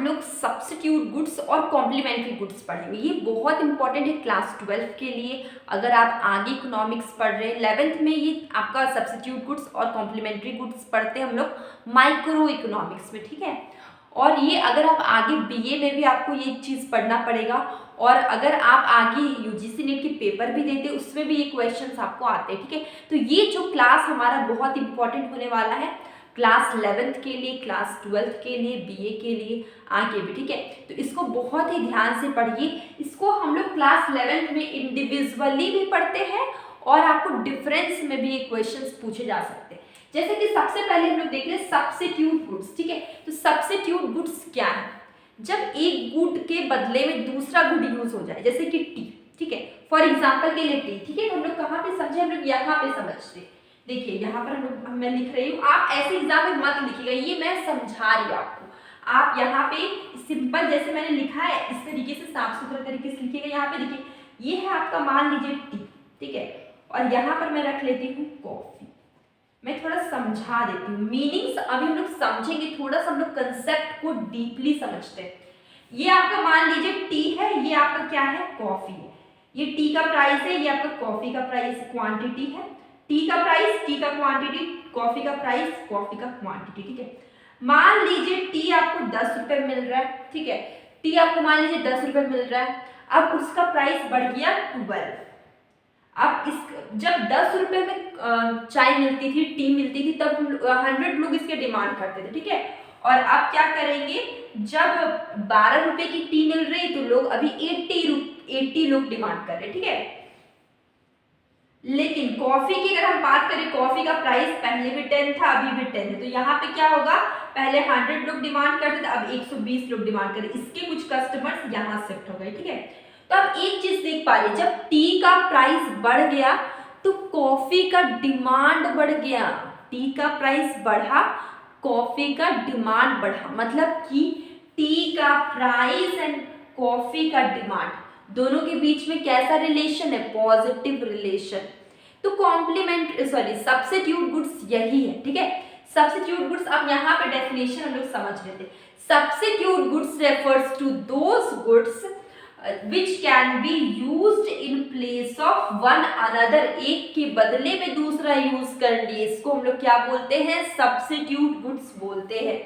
हम लोग substitute goods और कॉम्प्लीमेंट्री गुड्स पढ़ेंगे। ये बहुत इंपॉर्टेंट है क्लास 12 के लिए। अगर आप आगे इकोनॉमिक्स पढ़ रहे हैं 11th में, ये आपका सब्स्टिट्यूट गुड्स और कॉम्प्लीमेंट्री गुड्स पढ़ते हैं हम लोग माइक्रो इकोनॉमिक्स में, ठीक है। और ये अगर आप आगे बीए में भी आपको ये चीज़ पढ़ना पड़ेगा, और अगर आप आगे यूजीसी नेट के पेपर भी देते उसमें भी ये क्वेश्चंस आपको आते हैं, ठीक है। तो ये जो क्लास हमारा बहुत इंपॉर्टेंट होने वाला है क्लास 11th के लिए, क्लास 12th के लिए, बीए के लिए, आगे भी, ठीक है। तो इसको बहुत ही ध्यान से पढ़िए। इसको हम लोग क्लास 11th में इंडिविजुअली भी पढ़ते हैं और आपको डिफरेंस में भी ये क्वेश्चंस पूछे जा सकते हैं। जैसे कि सबसे पहले हम लोग देख रहे हैं सब्स्टिट्यूट गुड्स, ठीक है। तो सब्स्टिट्यूट गुड्स क्या है? जब एक गुड के बदले में दूसरा गुड यूज हो जाए, जैसे कि टी, ठीक है, फॉर एग्जाम्पल के लिए टी, ठीक है। तो हम लोग कहाँ पे समझे? हम लोग यहाँ पे समझते हैं। देखिए यहाँ पर मैं लिख रही हूँ, आप ऐसे एग्जाम में मत लिखिएगा, ये मैं समझा रही हूँ आपको। आप यहाँ पे सिंपल जैसे मैंने लिखा है इस तरीके से साफ सुथरा तरीके से लिखिएगा। यहाँ पे देखिए ये है आपका, मान लीजिए टी, ठीक है, और यहाँ पर मैं रख लेती हूँ कॉफी। मैं थोड़ा समझा देती हूँ, मीनिंग्स अभी हम लोग समझेंगे, थोड़ा सा हम लोग कंसेप्ट को डीपली समझते हैं। ये आपका मान लीजिए टी है, ये आपका क्या है? कॉफी है। ये टी का प्राइस है, ये आपका कॉफी का प्राइस क्वांटिटी है। टी का प्राइस, टी का क्वांटिटी, कॉफी का प्राइस, कॉफी का क्वांटिटी, ठीक है। मान लीजिए टी आपको 10 रुपए मिल रहा है, ठीक है। टी आपको मान लीजिए 10 रुपए मिल रहा है, अब उसका प्राइस बढ़ गया 12। अब इस जब 10 रुपए में चाय मिलती थी, टी मिलती थी, तब 100 लोग इसके डिमांड करते थे, ठीक है। और अब क्या करेंगे? जब 12 रुपए की टी मिल रही तो लोग अभी 80 लोग डिमांड कर रहे, ठीक है। लेकिन कॉफी की अगर हम बात करें, कॉफी का प्राइस पहले भी 10 था, अभी भी 10 है, तो यहाँ पे क्या होगा? पहले 100 लोग डिमांड करते थे, अब 120 लोग डिमांड कर रहे। इसके कुछ कस्टमर्स यहाँ शिफ्ट हो गए, ठीक है। तो अब एक चीज देख पा रहे, जब टी का प्राइस बढ़ गया तो कॉफी का डिमांड बढ़ गया। टी का प्राइस बढ़ा, कॉफी का डिमांड बढ़ा, मतलब कि टी का प्राइस एंड कॉफी का डिमांड दोनों के बीच में कैसा रिलेशन है? Positive relation. तो सब्स्टिट्यूट गुड्स यही है, ठीक है। सब्स्टिट्यूट गुड्स, अब यहाँ पे डेफिनेशन हम लोग समझ लेते हैं। Substitute goods refers to those goods which can be used in place of one another, एक के बदले में दूसरा यूज कर लिए, इसको हम लोग क्या बोलते हैं? सब्स्टिट्यूट गुड्स बोलते हैं।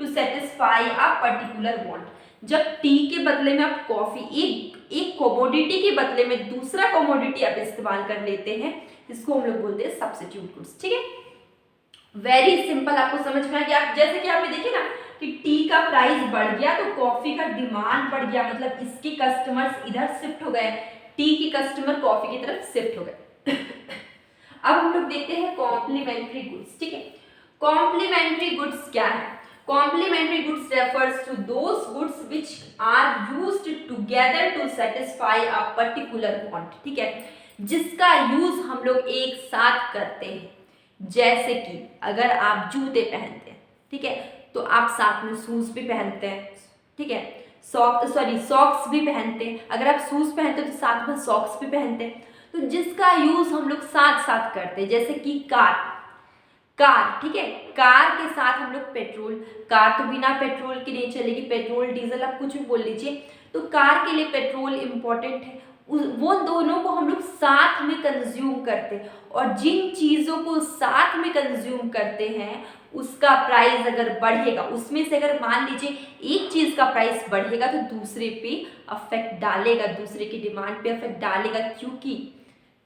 To satisfy a particular want, जब टी के बदले में आप कॉफी, एक कमोडिटी के बदले में दूसरा कमोडिटी आप इस्तेमाल कर लेते हैं, इसको हम लोग बोलते हैं सब्स्टिट्यूट गुड्स, ठीक है। वेरी सिंपल, आपको समझ में आ गया। जैसे कि आपने देखिए ना कि टी का प्राइस बढ़ गया तो कॉफी का डिमांड बढ़ गया, मतलब इसके कस्टमर्स इधर शिफ्ट हो गए, टी की कस्टमर कॉफी की तरफ शिफ्ट हो गए। अब हम लोग देखते हैं कॉम्प्लीमेंट्री गुड्स, ठीक है। कॉम्प्लीमेंट्री गुड्स क्या है? Complementary goods refers to those goods which are used together to satisfy a particular want, ठीक है, जिसका यूज हम लोग एक साथ करते हैं। जैसे कि अगर आप जूते पहनते हैं, ठीक है, तो आप साथ में शूज भी पहनते हैं, ठीक है, सॉक्स भी पहनते हैं। अगर आप शूज पहनते हैं तो साथ में सॉक्स भी पहनते हैं। तो जिसका यूज हम लोग साथ साथ करते हैं, जैसे कि कार, ठीक है, कार के साथ हम लोग पेट्रोल, कार तो बिना पेट्रोल के नहीं चलेगी, पेट्रोल डीजल आप कुछ भी बोल लीजिए, तो कार के लिए पेट्रोल इंपॉर्टेंट है। वो दोनों को हम लोग साथ में कंज्यूम करते हैं, और जिन चीज़ों को साथ में कंज्यूम करते हैं उसका प्राइस अगर बढ़ेगा, उसमें से अगर मान लीजिए एक चीज़ का प्राइस बढ़ेगा तो दूसरे पे अफेक्ट डालेगा, दूसरे की डिमांड पे अफेक्ट डालेगा,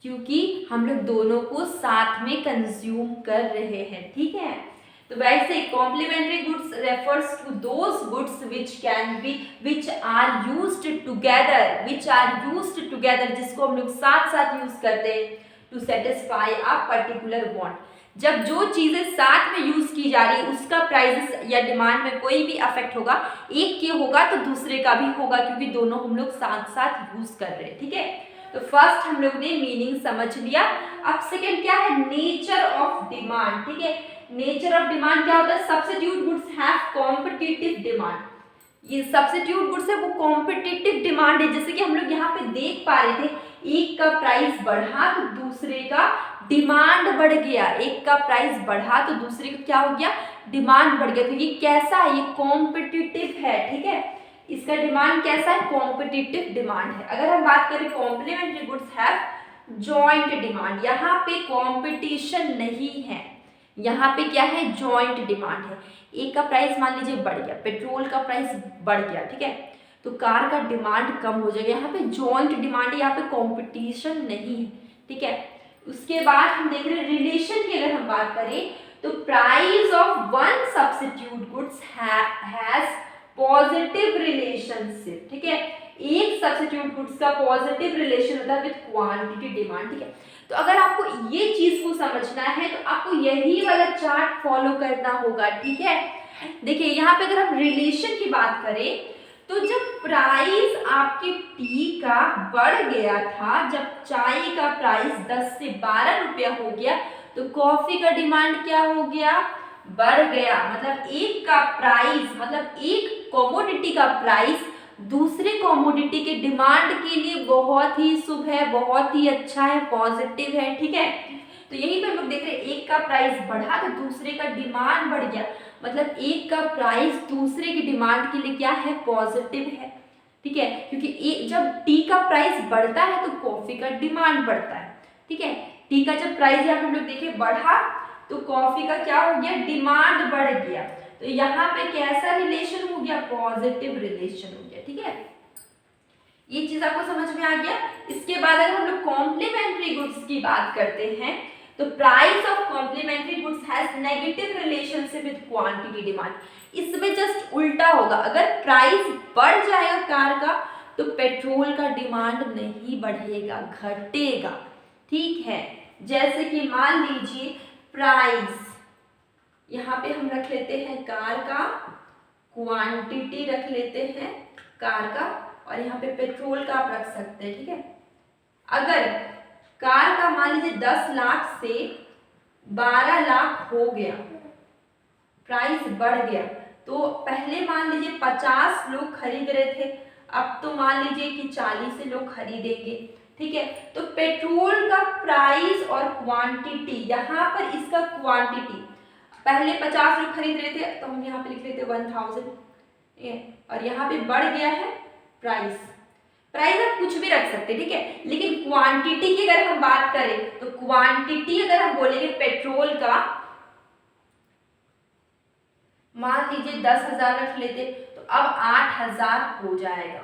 क्योंकि हम लोग दोनों को साथ में कंज्यूम कर रहे हैं, ठीक है। तो वैसे complementary goods refers to those goods which are used together, जिसको हम लोग साथ साथ यूज करते हैं to satisfy a particular want. जब जो चीजें साथ में यूज की जा रही है उसका प्राइस या डिमांड में कोई भी अफेक्ट होगा, एक के होगा तो दूसरे का भी होगा, क्योंकि दोनों हम लोग साथ साथ यूज कर रहे हैं, ठीक है। तो फर्स्ट हम लोग ने मीनिंग समझ लिया। अब सेकेंड क्या है? नेचर ऑफ डिमांड, ठीक है। नेचर ऑफ डिमांड क्या होता है? Substitute goods have competitive demand. ये सब्स्टिट्यूट गुड्स है वो कॉम्पिटिटिव डिमांड है। जैसे कि हम लोग यहाँ पे देख पा रहे थे, एक का प्राइस बढ़ा तो दूसरे का डिमांड बढ़ गया, एक का प्राइस बढ़ा तो दूसरे का क्या हो गया? डिमांड बढ़ गया, क्योंकि कैसा है, ये कॉम्पिटिटिव है, ठीक है, इसका डिमांड कैसा है, कॉम्पिटिटिव डिमांड है। अगर हम बात करें complementary goods have joint demand, यहाँ पे कॉम्पिटिशन नहीं है, यहाँ पे क्या है, जॉइंट डिमांड है। एक का प्राइस मान लीजिए बढ़ गया, पेट्रोल का प्राइस बढ़ गया, ठीक है, तो कार का डिमांड कम हो जाएगा, यहाँ पे जॉइंट डिमांड है, यहाँ पे कॉम्पिटिशन नहीं है, ठीक है। उसके बाद हम देख रहे हैं रिलेशन की, अगर हम बात करें तो price of one substitute goods has positive relationship, ठीक है, एक सब्स्टिट्यूट गुड्स का पॉजिटिव रिलेशन होता है विद क्वांटिटी डिमांड, ठीक है। तो अगर आपको ये चीज को समझना है तो आपको यही वाला चार्ट फॉलो करना होगा, ठीक है। देखिए यहाँ पे अगर हम रिलेशन की बात करें तो जब प्राइस आपके टी का बढ़ गया था, जब चाय का प्राइस 10 से 12 रुपया हो गया, तो कॉफी का डिमांड क्या हो गया, बढ़ गया। मतलब एक का प्राइस, मतलब एक कमोडिटी का प्राइस दूसरे कमोडिटी के डिमांड के लिए बहुत ही शुभ है, बहुत ही अच्छा है, पॉजिटिव है, ठीक है। तो यही पे हम लोग देख रहे हैं, एक का प्राइस बढ़ा तो दूसरे का डिमांड बढ़ गया, मतलब एक का प्राइस दूसरे की डिमांड के लिए क्या है, पॉजिटिव है, ठीक है, क्योंकि जब टी का प्राइस बढ़ता है तो कॉफी का डिमांड बढ़ता है, ठीक है। टी का जब प्राइस यहाँ हम लोग देखे बढ़ा तो कॉफी का क्या हो गया, डिमांड बढ़ गया, तो यहाँ पे कैसा रिलेशन हो गया, पॉजिटिव रिलेशन हो गया, ठीक है। ये चीज आपको समझ में आ गया। इसके बाद अगर हम लोग कॉम्प्लीमेंट्री गुड्स की बात करते हैं तो price of complementary goods has negative relationship with quantity demand. इसमें जस्ट उल्टा होगा, अगर प्राइस बढ़ जाएगा कार का तो पेट्रोल का डिमांड नहीं बढ़ेगा, घटेगा, ठीक है। जैसे कि मान लीजिए प्राइस यहाँ पे हम रख लेते हैं कार का, क्वांटिटी रख लेते हैं कार का, और यहाँ पे पेट्रोल का आप रख सकते हैं, ठीक है। अगर कार का मान लीजिए 10 लाख से 12 लाख हो गया, प्राइस बढ़ गया, तो पहले मान लीजिए 50 लोग खरीद रहे थे, अब तो मान लीजिए कि 40 से लोग खरीदेंगे, ठीक है। तो पेट्रोल का प्राइस और क्वांटिटी, यहाँ पर इसका क्वांटिटी पहले 50 लोग खरीद रहे थे तो हम यहाँ पे लिख लेते 1000, और यहाँ पे बढ़ गया है प्राइस। प्राइस आप कुछ भी रख सकते हैं, ठीक है, लेकिन क्वांटिटी की अगर हम बात करें तो क्वांटिटी अगर हम बोलेंगे पेट्रोल का, मान लीजिए 10,000 रख लेते तो अब 8,000 हो जाएगा,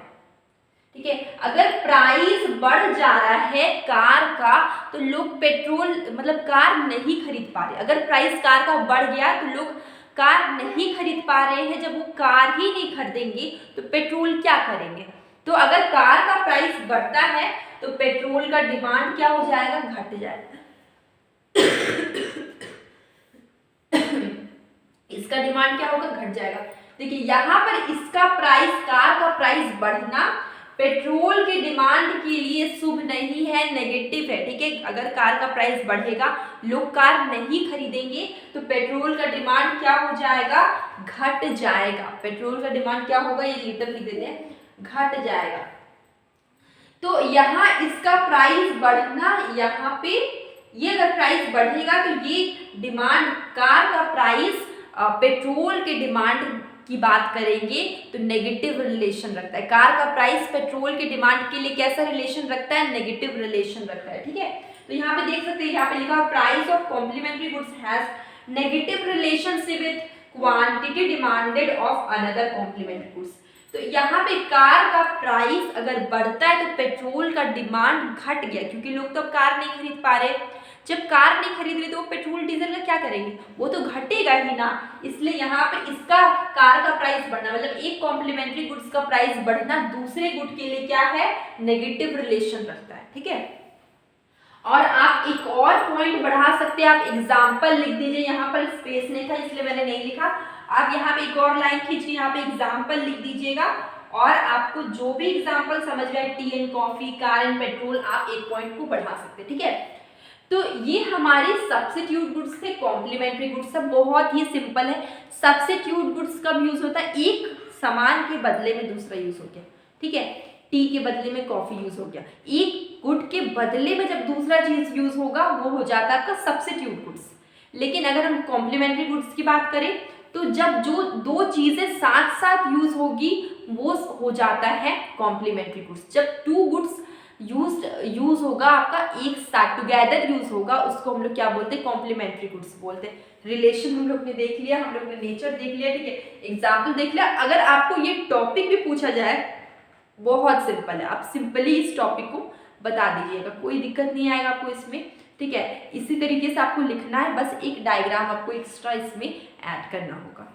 ठीक है। अगर प्राइस बढ़ जा रहा है कार का तो लोग पेट्रोल मतलब कार नहीं खरीद पा रहे। अगर प्राइस कार का बढ़ गया तो लोग कार नहीं खरीद पा रहे हैं, जब वो कार ही नहीं खरीदेंगे तो पेट्रोल क्या करेंगे। तो अगर कार का प्राइस बढ़ता है तो पेट्रोल का डिमांड क्या हो जाएगा, घट जाएगा। इसका डिमांड क्या होगा, घट जाएगा। देखिए यहाँ पर इसका प्राइस, कार का प्राइस बढ़ना पेट्रोल के डिमांड के लिए शुभ नहीं है, नेगेटिव है, ठीक है। अगर कार का प्राइस बढ़ेगा, लोग कार नहीं खरीदेंगे तो पेट्रोल का डिमांड क्या हो जाएगा, घट जाएगा। पेट्रोल का डिमांड क्या होगा, ये लीटर लिख देते हैं, घट जाएगा। तो यहाँ इसका प्राइस बढ़ना, यहाँ पे ये अगर प्राइस बढ़ेगा तो ये डिमांड, कार का प्राइस पेट्रोल के डिमांड की बात करेंगे तो नेगेटिव रिलेशन रखता है। कार का प्राइस पेट्रोल के डिमांड के लिए कैसा रिलेशन रखता है, नेगेटिव रिलेशन रखता है, ठीक है। तो यहाँ पे देख सकते हैं, यहाँ पे लिखा है price of complementary goods has negative relationship with quantity demanded of another complementary goods. तो यहाँ पे कार का प्राइस अगर बढ़ता है तो पेट्रोल का डिमांड घट गया, क्योंकि लोग तो अब कार नहीं खरीद पा रहे। जब कार नहीं खरीद रहे तो वो पेट्रोल डीजल का क्या करेंगे, वो तो घटेगा ही ना। इसलिए यहाँ पे इसका कार का प्राइस बढ़ना, मतलब एक कॉम्प्लीमेंट्री गुड्स का प्राइस बढ़ना दूसरे गुड के लिए क्या है, नेगेटिव रिलेशन रखता है, ठीक है। और आप एक और पॉइंट बढ़ा सकते हैं, आप एग्जाम्पल लिख दीजिए। यहाँ पर स्पेस नहीं था इसलिए मैंने नहीं लिखा। आप यहाँ पे एक और लाइन खींच के यहाँ पे एग्जाम्पल लिख दीजिएगा, और आपको जो भी एग्जाम्पल समझ में आए, T and coffee, car and petrol, आप एक पॉइंट को बढ़ा सकते हैं, ठीक है। तो ये हमारे सब्स्टिट्यूट गुड्स थे, कॉम्प्लीमेंट्री गुड्स सब बहुत ही सिंपल है। सब्स्टिट्यूट गुड्स कब यूज होता है, एक सामान के बदले में दूसरा यूज हो गया, ठीक है। टी के बदले में कॉफी यूज हो गया, एक गुड के बदले में जब दूसरा चीज यूज होगा वो हो जाता है आपका सब्स्टिट्यूट गुड्स। लेकिन अगर हम कॉम्प्लीमेंट्री गुड्स की बात करें तो जब जो दो चीजें साथ साथ यूज होगी वो हो जाता है कॉम्प्लीमेंट्री गुड्स। जब टू गुड्स यूज होगा आपका एक साथ टुगेदर यूज होगा, उसको हम लोग क्या बोलते हैं, कॉम्प्लीमेंट्री गुड्स बोलते हैं। रिलेशन हम लोग ने देख लिया, हम लोग ने नेचर देख लिया, ठीक है, एग्जाम्पल देख लिया। अगर आपको ये टॉपिक भी पूछा जाए, बहुत सिंपल है, आप सिंपली इस टॉपिक को बता दीजिएगा, कोई दिक्कत नहीं आएगा आपको इसमें, ठीक है। इसी तरीके से आपको लिखना है, बस एक डायग्राम आपको एक्स्ट्रा इसमें ऐड करना होगा।